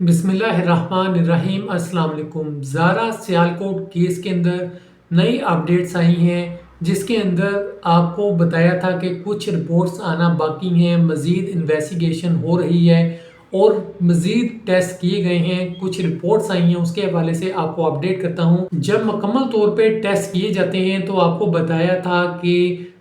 बिस्मिल्लाहिर्रहमानिर्रहीम। अस्सलाम वालेकुम। ज़ारा सियालकोट केस के अंदर नई अपडेट्स आई हैं, जिसके अंदर आपको बताया था कि कुछ रिपोर्ट्स आना बाकी हैं, मज़ीद इन्वेस्टिगेशन हो रही है और मज़ीद टेस्ट किए गए हैं। कुछ रिपोर्ट्स आई हैं, उसके हवाले से आपको अपडेट करता हूँ। जब मुकम्मल तौर पे टेस्ट किए जाते हैं तो आपको बताया था कि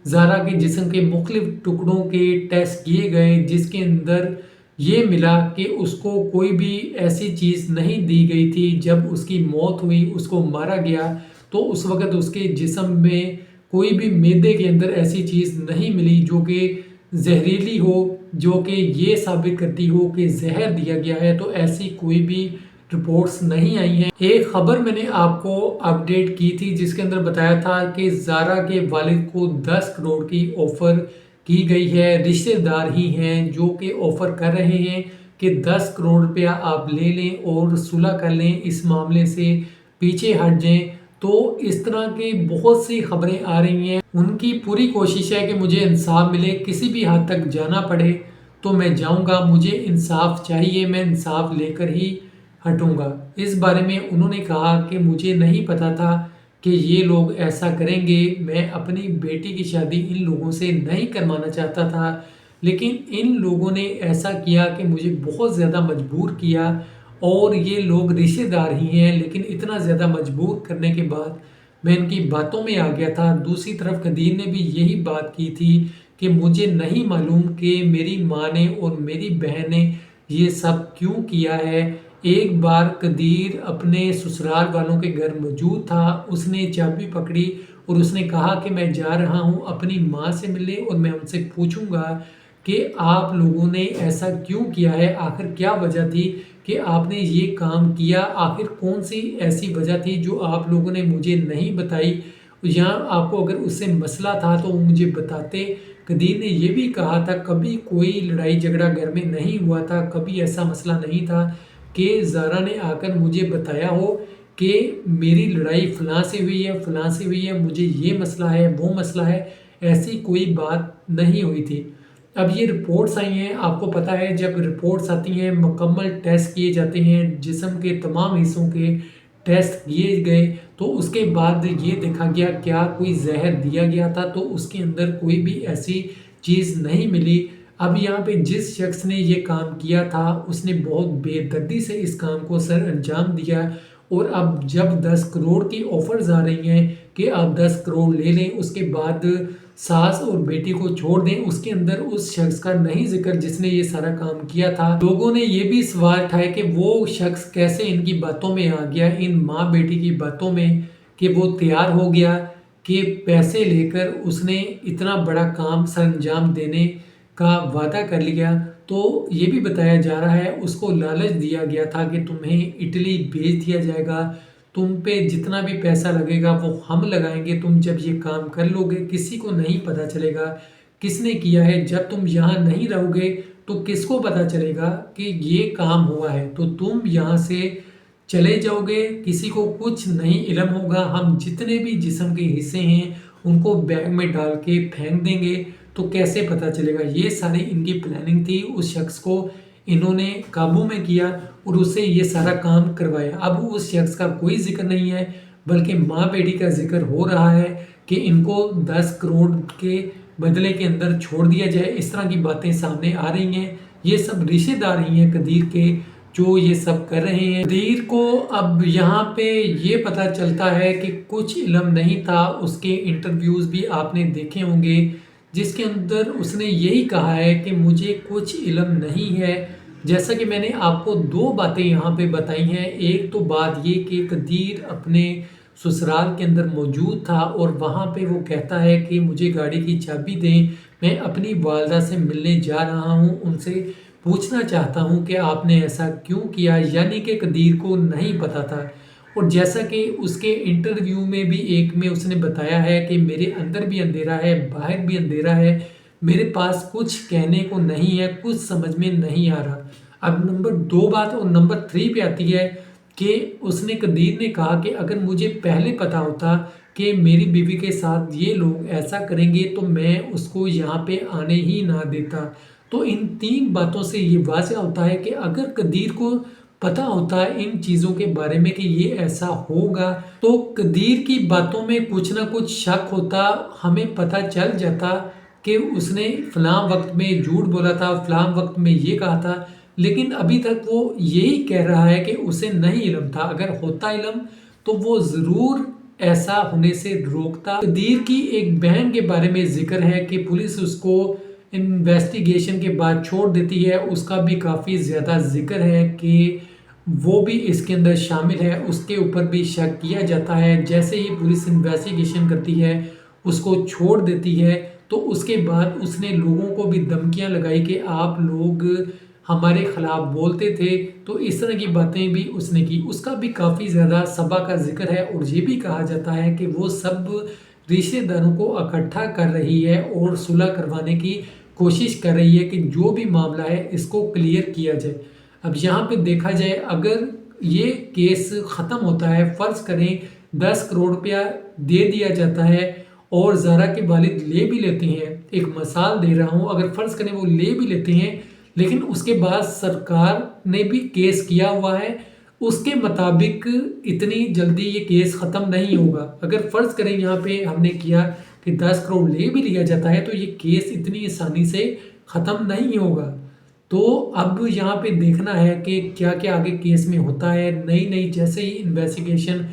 ज़ारा के जिस्म के मुख्तलिफ टुकड़ों के टेस्ट किए गए, जिसके अंदर ये मिला कि उसको कोई भी ऐसी चीज़ नहीं दी गई थी। जब उसकी मौत हुई, उसको मारा गया, तो उस वक़्त उसके जिस्म में कोई भी मैदे के अंदर ऐसी चीज़ नहीं मिली जो कि ज़हरीली हो, जो कि ये साबित करती हो कि ज़हर दिया गया है। तो ऐसी कोई भी रिपोर्ट्स नहीं आई हैं। एक ख़बर मैंने आपको अपडेट की थी, जिसके अंदर बताया था कि ज़ारा के वालिद को 10 करोड़ की ऑफ़र की गई है। रिश्तेदार ही हैं जो कि ऑफ़र कर रहे हैं कि 10 करोड़ रुपया आप ले लें और सुलह कर लें, इस मामले से पीछे हट जाएं। तो इस तरह की बहुत सी खबरें आ रही हैं। उनकी पूरी कोशिश है कि मुझे इंसाफ मिले, किसी भी हद तक जाना पड़े तो मैं जाऊंगा। मुझे इंसाफ चाहिए, मैं इंसाफ लेकर ही हटूंगा। इस बारे में उन्होंने कहा कि मुझे नहीं पता था कि ये लोग ऐसा करेंगे। मैं अपनी बेटी की शादी इन लोगों से नहीं करवाना चाहता था, लेकिन इन लोगों ने ऐसा किया कि मुझे बहुत ज़्यादा मजबूर किया। और ये लोग रिश्तेदार ही हैं, लेकिन इतना ज़्यादा मजबूर करने के बाद मैं इनकी बातों में आ गया था। दूसरी तरफ कदीर ने भी यही बात की थी कि मुझे नहीं मालूम कि मेरी माँ ने और मेरी बहन ने ये सब क्यों किया है। एक बार कदीर अपने ससुराल वालों के घर मौजूद था, उसने चाबी पकड़ी और उसने कहा कि मैं जा रहा हूँ अपनी माँ से मिलने और मैं उनसे पूछूंगा कि आप लोगों ने ऐसा क्यों किया है, आखिर क्या वजह थी कि आपने ये काम किया, आखिर कौन सी ऐसी वजह थी जो आप लोगों ने मुझे नहीं बताई। या आपको अगर उससे मसला था तो वो मुझे बताते। कदीर ने ये भी कहा था कभी कोई लड़ाई झगड़ा घर में नहीं हुआ था, कभी ऐसा मसला नहीं था कि ज़ारा ने आकर मुझे बताया हो कि मेरी लड़ाई फ़लाँ से हुई है, फ़लाँ से हुई है, मुझे ये मसला है, वो मसला है। ऐसी कोई बात नहीं हुई थी। अब ये रिपोर्ट्स आई हैं, आपको पता है जब रिपोर्ट्स आती हैं, मुकम्मल टेस्ट किए जाते हैं, जिस्म के तमाम हिस्सों के टेस्ट किए गए, तो उसके बाद ये देखा गया क्या कोई जहर दिया गया था, तो उसके अंदर कोई भी ऐसी चीज़ नहीं मिली। अब यहाँ पे जिस शख्स ने ये काम किया था, उसने बहुत बेदर्दी से इस काम को सर अंजाम दिया। और अब जब 10 करोड़ की ऑफर्स आ रही हैं कि आप 10 करोड़ ले लें, उसके बाद सास और बेटी को छोड़ दें, उसके अंदर उस शख्स का नहीं जिक्र जिसने ये सारा काम किया था। लोगों ने ये भी सवाल उठाए कि वो शख्स कैसे इनकी बातों में आ गया, इन माँ बेटी की बातों में, कि वो तैयार हो गया कि पैसे लेकर उसने इतना बड़ा काम सर अंजाम देने का वादा कर लिया। तो ये भी बताया जा रहा है उसको लालच दिया गया था कि तुम्हें इटली भेज दिया जाएगा, तुम पे जितना भी पैसा लगेगा वो हम लगाएंगे, तुम जब ये काम कर लोगे किसी को नहीं पता चलेगा किसने किया है। जब तुम यहाँ नहीं रहोगे तो किसको पता चलेगा कि ये काम हुआ है, तो तुम यहाँ से चले जाओगे, किसी को कुछ नहीं इल्म होगा। हम जितने भी जिस्म के हिस्से हैं उनको बैग में डाल के फेंक देंगे, तो कैसे पता चलेगा। ये सारी इनकी प्लानिंग थी। उस शख्स को इन्होंने काबू में किया और उससे ये सारा काम करवाया। अब उस शख्स का कोई जिक्र नहीं है, बल्कि माँ बेटी का जिक्र हो रहा है कि इनको 10 करोड़ के बदले के अंदर छोड़ दिया जाए। इस तरह की बातें सामने आ रही हैं। ये सब रिश्तेदार ही हैं कदीर के जो ये सब कर रहे हैं। कदीर को अब यहाँ पे ये पता चलता है कि कुछ इल्म नहीं था। उसके इंटरव्यूज़ भी आपने देखे होंगे, जिसके अंदर उसने यही कहा है कि मुझे कुछ इल्म नहीं है। जैसा कि मैंने आपको दो बातें यहाँ पे बताई हैं। एक तो बात ये कि कदीर अपने ससुराल के अंदर मौजूद था और वहाँ पे वो कहता है कि मुझे गाड़ी की चाबी दें, मैं अपनी वालदा से मिलने जा रहा हूँ, उनसे पूछना चाहता हूँ कि आपने ऐसा क्यों किया। यानी कि कदीर को नहीं पता था। और जैसा कि उसके इंटरव्यू में भी एक में उसने बताया है कि मेरे अंदर भी अंधेरा है, बाहर भी अंधेरा है, मेरे पास कुछ कहने को नहीं है, कुछ समझ में नहीं आ रहा। अब नंबर 2 बात और नंबर 3 पे आती है कि उसने कदीर ने कहा कि अगर मुझे पहले पता होता कि मेरी बीवी के साथ ये लोग ऐसा करेंगे तो मैं उसको यहाँ पे आने ही ना देता। तो इन 3 बातों से ये वाज़ह होता है कि अगर कदीर को पता होता इन चीज़ों के बारे में कि ये ऐसा होगा, तो कदीर की बातों में कुछ ना कुछ शक होता, हमें पता चल जाता कि उसने फलां वक्त में झूठ बोला था, फलां वक्त में ये कहा था, लेकिन अभी तक वो यही कह रहा है कि उसे नहीं इल्म था। अगर होता इल्म तो वो ज़रूर ऐसा होने से रोकता। कदीर की एक बहन के बारे में ज़िक्र है कि पुलिस उसको इन्वेस्टिगेशन के बाद छोड़ देती है, उसका भी काफ़ी ज़्यादा ज़िक्र है कि वो भी इसके अंदर शामिल है, उसके ऊपर भी शक किया जाता है। जैसे ही पुलिस इन्वेस्टिगेशन करती है, उसको छोड़ देती है, तो उसके बाद उसने लोगों को भी धमकियाँ लगाई कि आप लोग हमारे खिलाफ बोलते थे, तो इस तरह की बातें भी उसने की। उसका भी काफ़ी ज़्यादा सबा का ज़िक्र है और ये भी कहा जाता है कि वो सब रिश्तेदारों को इकट्ठा कर रही है और सुलह करवाने की कोशिश कर रही है कि जो भी मामला है इसको क्लियर किया जाए। अब यहाँ पे देखा जाए, अगर ये केस ख़त्म होता है, फ़र्ज़ करें 10 करोड़ रुपया दे दिया जाता है और ज़ारा के वालिद ले भी लेते हैं, एक मिसाल दे रहा हूँ, अगर फ़र्ज़ करें वो ले भी लेते हैं, लेकिन उसके बाद सरकार ने भी केस किया हुआ है, उसके मुताबिक इतनी जल्दी ये केस ख़त्म नहीं होगा। अगर फ़र्ज़ करें यहाँ पे हमने किया कि 10 करोड़ ले भी लिया जाता है, तो ये केस इतनी आसानी से ख़त्म नहीं होगा। तो अब यहाँ पे देखना है कि क्या-क्या आगे केस में होता है। नई-नई जैसे ही इन्वेस्टिगेशन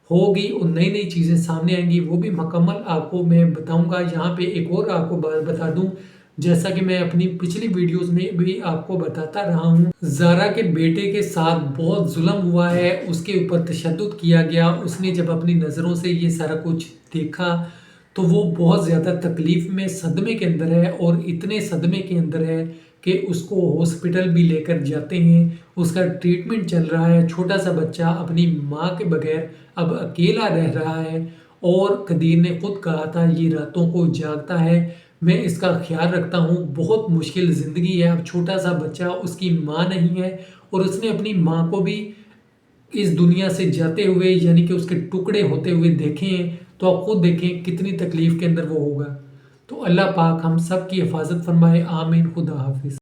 होगी और नई-नई चीज़ें सामने आएँगी, वो भी मुकम्मल आपको मैं बताऊँगा। यहाँ पे एक और आपको बात बता दूँ, जैसा कि मैं अपनी पिछली वीडियोस में भी आपको बताता रहा हूँ, ज़ारा के बेटे के साथ बहुत जुल्म हुआ है, उसके ऊपर तशद्दुद किया गया। उसने जब अपनी नज़रों से ये सारा कुछ देखा, तो वो बहुत ज़्यादा तकलीफ़ में, सदमे के अंदर है और इतने सदमे के अंदर है कि उसको हॉस्पिटल भी लेकर जाते हैं, उसका ट्रीटमेंट चल रहा है। छोटा सा बच्चा अपनी माँ के बगैर अब अकेला रह रहा है और कदीर ने खुद कहा था ये रातों को जागता है, मैं इसका ख्याल रखता हूँ। बहुत मुश्किल ज़िंदगी है, अब छोटा सा बच्चा, उसकी माँ नहीं है और उसने अपनी माँ को भी इस दुनिया से जाते हुए, यानी कि उसके टुकड़े होते हुए देखे हैं, तो आप खुद देखें कितनी तकलीफ़ के अंदर वो होगा। तो अल्लाह पाक हम सब की हिफाज़त फरमाए, आमीन। खुदा हाफिज़।